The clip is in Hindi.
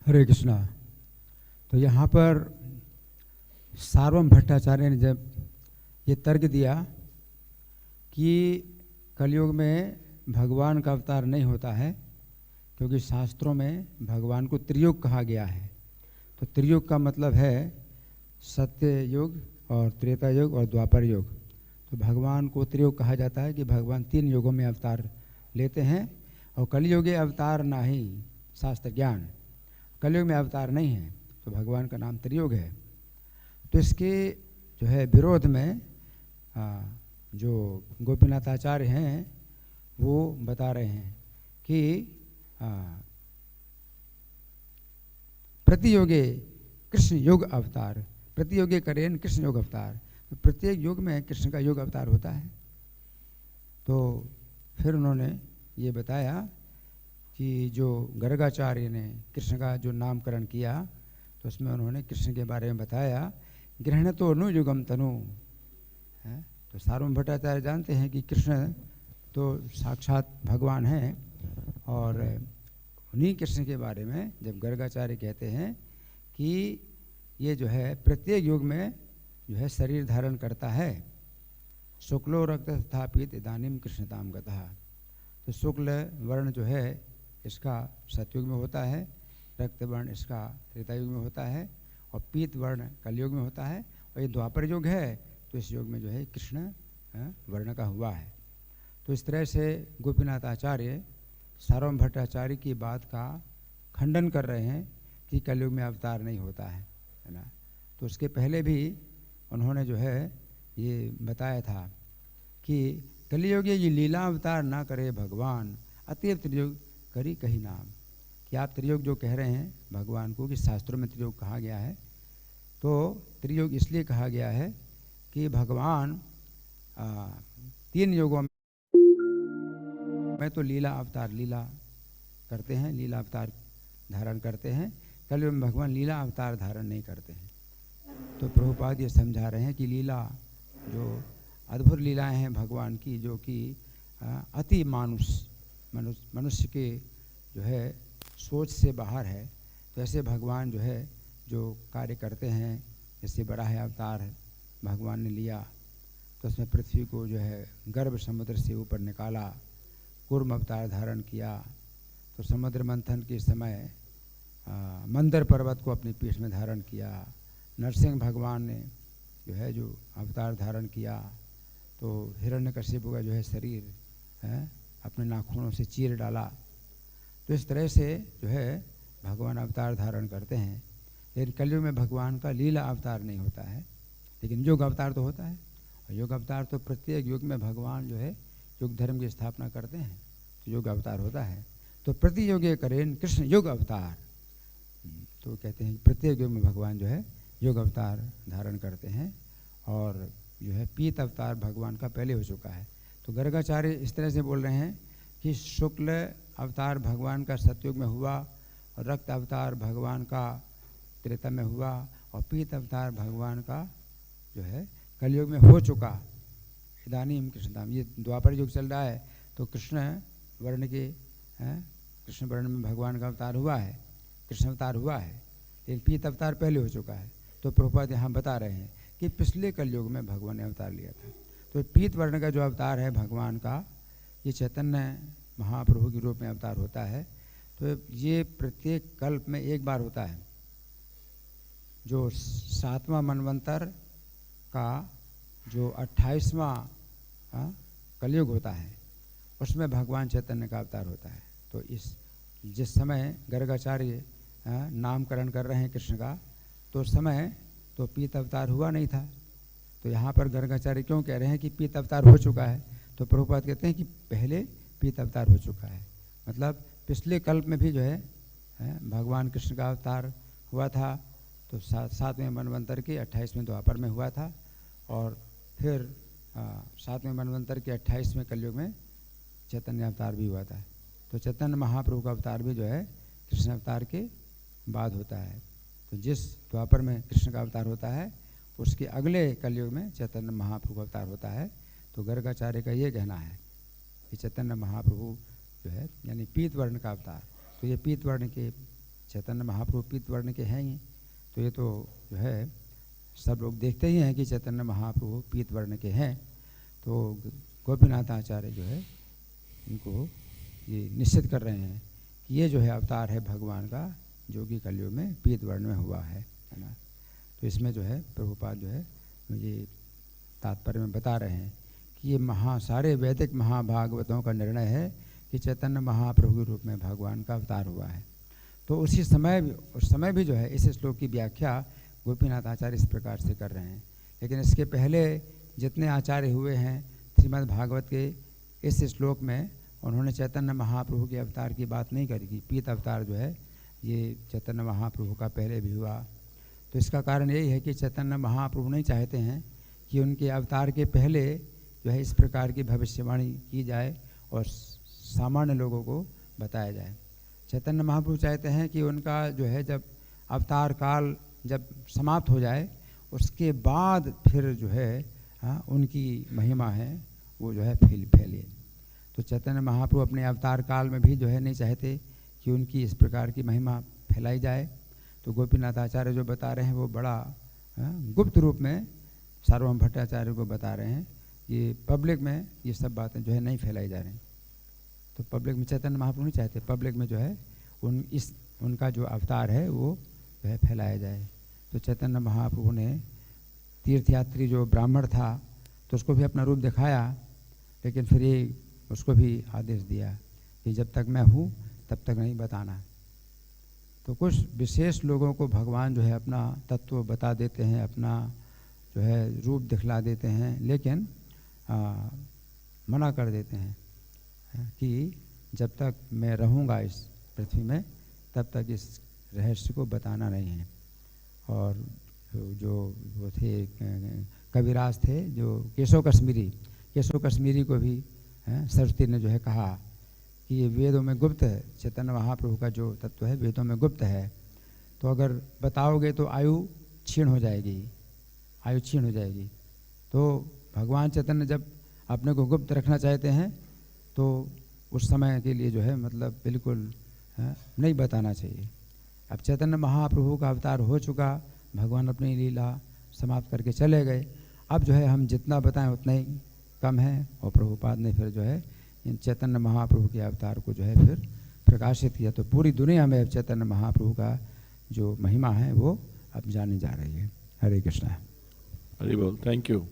हरे कृष्णा। तो यहाँ पर सार्वभौम भट्टाचार्य ने जब ये तर्क दिया कि कलयुग में भगवान का अवतार नहीं होता है, क्योंकि शास्त्रों में भगवान को त्रियुग कहा गया है। तो त्रियुग का मतलब है सत्य युग और त्रेता युग और द्वापर युग। तो भगवान को त्रियुग कहा जाता है कि भगवान 3 युगों में अवतार लेते हैं, और कलयुगे अवतार ना ही शास्त्र ज्ञान, कलयुग में अवतार नहीं है, तो भगवान का नाम त्रियुग है। तो इसके जो है विरोध में जो गोपीनाथ आचार्य हैं वो बता रहे हैं कि प्रतियोगे कृष्ण युग अवतार, प्रतियोगे करेन कृष्ण युग अवतार। तो प्रत्येक युग में कृष्ण का युग अवतार होता है। तो फिर उन्होंने ये बताया कि जो गर्गाचार्य ने कृष्ण का जो नामकरण किया, तो उसमें उन्होंने कृष्ण के बारे में बताया, ग्रहण तो नु युगम तनु है। तो सार्वभौम भट्टाचार्य जानते हैं कि कृष्ण तो साक्षात भगवान हैं, और उन्हीं कृष्ण के बारे में जब गर्गाचार्य कहते हैं कि ये जो है प्रत्येक युग में जो है शरीर धारण करता है, शुक्लो रक्त स्थापित इदानीम कृष्णताम गतः। तो शुक्ल वर्ण जो है इसका सतयुग में होता है, रक्त वर्ण इसका त्रेतायुग में होता है, और पीत वर्ण कलयुग में होता है, और ये द्वापर युग है तो इस युग में जो है कृष्ण वर्ण का हुआ है। तो इस तरह से गोपीनाथ आचार्य सार्वभौम भट्टाचार्य की बात का खंडन कर रहे हैं कि कलयुग में अवतार नहीं होता है ना। तो उसके पहले भी उन्होंने जो है ये बताया था कि कलयुग ये लीला अवतार ना करे भगवान, अतएव त्रियुग करी कही नाम। कि आप त्रियुग जो कह रहे हैं भगवान को, कि शास्त्रों में त्रियुग कहा गया है, तो त्रियुग इसलिए कहा गया है कि भगवान 3 युगों में तो लीला अवतार लीला करते हैं, लीला अवतार धारण करते हैं। कलयुग में भगवान लीला अवतार धारण नहीं करते हैं। तो प्रभुपाद ये समझा रहे हैं कि लीला जो अद्भुत लीलाएं हैं भगवान की, जो कि अति मनुष्य के जो है सोच से बाहर है, तो ऐसे भगवान जो है जो कार्य करते हैं, जैसे बड़ा है अवतार भगवान ने लिया, तो उसमें पृथ्वी को जो है गर्भ समुद्र से ऊपर निकाला, कूर्म अवतार धारण किया। तो समुद्र मंथन के समय मंदर पर्वत को अपनी पीठ में धारण किया। नरसिंह भगवान ने जो है जो अवतार धारण किया, तो हिरण्यकशिपु का जो है शरीर है अपने नाखूनों से चीर डाला। तो इस तरह से जो है भगवान अवतार धारण करते हैं। लेकिन कलयुग में भगवान का लीला अवतार नहीं होता है, लेकिन युग अवतार तो होता है। और युग अवतार तो प्रत्येक युग में भगवान जो है युग धर्म की स्थापना करते हैं, तो युग अवतार होता है। तो प्रति युगे करेन कृष्ण युग अवतार। तो कहते हैं प्रत्येक युग में भगवान जो है युग अवतार धारण करते हैं, और जो है पीत अवतार भगवान का पहले हो चुका है। तो गर्गाचार्य इस तरह से बोल रहे हैं कि शुक्ल अवतार भगवान का सतयुग में हुआ, और रक्त अवतार भगवान का त्रेता में हुआ, और पीत अवतार भगवान का जो है कलयुग में हो चुका। इदानीम कृष्णधाम, ये द्वापर युग चल रहा है, तो कृष्ण वर्ण के कृष्ण वर्ण में भगवान का अवतार हुआ है, कृष्ण अवतार हुआ है, लेकिन पीत अवतार पहले हो चुका है। तो प्रभुपाद यहाँ बता रहे हैं कि पिछले कलयुग में भगवान ने अवतार लिया था। तो पीत वर्ण का जो अवतार है भगवान का, ये चैतन्य महाप्रभु के रूप में अवतार होता है। तो ये प्रत्येक कल्प में एक बार होता है। जो 7वां मनवंतर का जो 28वां कलयुग होता है, उसमें भगवान चैतन्य का अवतार होता है। तो इस जिस समय गर्गाचार्य नामकरण कर रहे हैं कृष्ण का, तो उस समय तो पीत अवतार हुआ नहीं था। तो यहाँ पर गर्गाचार्य क्यों कह रहे हैं कि पीत अवतार हो चुका है? तो प्रभुपाद कहते हैं कि पहले पीत अवतार हो चुका है, मतलब पिछले कल्प में भी जो है भगवान कृष्ण का अवतार हुआ था। तो 7वें मनवंतर के 28वें द्वापर में हुआ था, और फिर 7वें मनवंतर के 28वें कलयुग में चैतन्य अवतार भी हुआ था। तो चैतन्य महाप्रभु का अवतार भी जो है कृष्ण अवतार के बाद होता है। तो जिस द्वापर में कृष्ण का अवतार होता है, उसके अगले कलयुग में चैतन्य महाप्रभु का अवतार होता है। तो गर्गाचार्य का ये कहना है कि चैतन्य महाप्रभु जो है यानी पीत वर्ण का अवतार। तो ये पीत वर्ण के चैतन्य महाप्रभु पीत वर्ण के हैं ही, तो ये तो जो है सब लोग देखते ही हैं कि चैतन्य महाप्रभु पीत वर्ण के हैं। तो गोपीनाथ आचार्य जो है इनको ये निश्चित कर रहे हैं कि ये जो है अवतार है भगवान का, जो कि कलयुग में पीत वर्ण में हुआ है ना। तो इसमें जो है प्रभुपाद जो है मुझे तात्पर्य में बता रहे हैं कि ये सारे वैदिक महाभागवतों का निर्णय है कि चैतन्य महाप्रभु के रूप में भगवान का अवतार हुआ है। तो उस समय भी जो है इस श्लोक की व्याख्या गोपीनाथ आचार्य इस प्रकार से कर रहे हैं। लेकिन इसके पहले जितने आचार्य हुए हैं श्रीमद् भागवत के इस श्लोक में, उन्होंने चैतन्य महाप्रभु के अवतार की बात नहीं करी कि पीत अवतार जो है ये चैतन्य महाप्रभु का पहले भी हुआ। तो इसका कारण यही है कि चैतन्य महाप्रभु नहीं चाहते हैं कि उनके अवतार के पहले जो है इस प्रकार की भविष्यवाणी की जाए और सामान्य लोगों को बताया जाए। चैतन्य महाप्रभु चाहते हैं कि उनका जो है जब अवतार काल जब समाप्त हो जाए उसके बाद फिर जो है उनकी महिमा है वो जो है फैले। तो चैतन्य महाप्रभु अपने अवतार काल में भी जो है नहीं चाहते कि उनकी इस प्रकार की महिमा फैलाई जाए। तो गोपीनाथ आचार्य जो बता रहे हैं वो बड़ा गुप्त रूप में सार्वभौम भट्टाचार्य को बता रहे हैं, ये पब्लिक में ये सब बातें जो है नहीं फैलाई जा रही। तो पब्लिक में चैतन्य महाप्रभु नहीं चाहते पब्लिक में जो है उनका जो अवतार है वो जो है फैलाया जाए। तो चैतन्य महाप्रभु ने तीर्थयात्री जो ब्राह्मण था तो उसको भी अपना रूप दिखाया, लेकिन फिर ये उसको भी आदेश दिया कि जब तक मैं हूँ तब तक नहीं बताना। तो कुछ विशेष लोगों को भगवान जो है अपना तत्व बता देते हैं, अपना जो है रूप दिखला देते हैं, लेकिन मना कर देते हैं कि जब तक मैं रहूँगा इस पृथ्वी में तब तक इस रहस्य को बताना नहीं है। और जो वो थे कविराज थे जो केशव कश्मीरी को भी सरस्वती ने जो है कहा कि ये वेदों में गुप्त है, चैतन्य महाप्रभु का जो तत्व है वेदों में गुप्त है, तो अगर बताओगे तो आयु क्षीण हो जाएगी। तो भगवान चैतन्य जब अपने को गुप्त रखना चाहते हैं तो उस समय के लिए जो है मतलब बिल्कुल नहीं बताना चाहिए। अब चैतन्य महाप्रभु का अवतार हो चुका, भगवान अपनी लीला समाप्त करके चले गए। अब जो है हम जितना बताएं उतना ही कम है। और प्रभुपाद ने फिर जो है इन चैतन्य महाप्रभु के अवतार को जो है फिर प्रकाशित किया। तो पूरी दुनिया में अब चैतन्य महाप्रभु का जो महिमा है वो अब जानी जा रही है। हरे कृष्णा। हरि बोल। Thank you.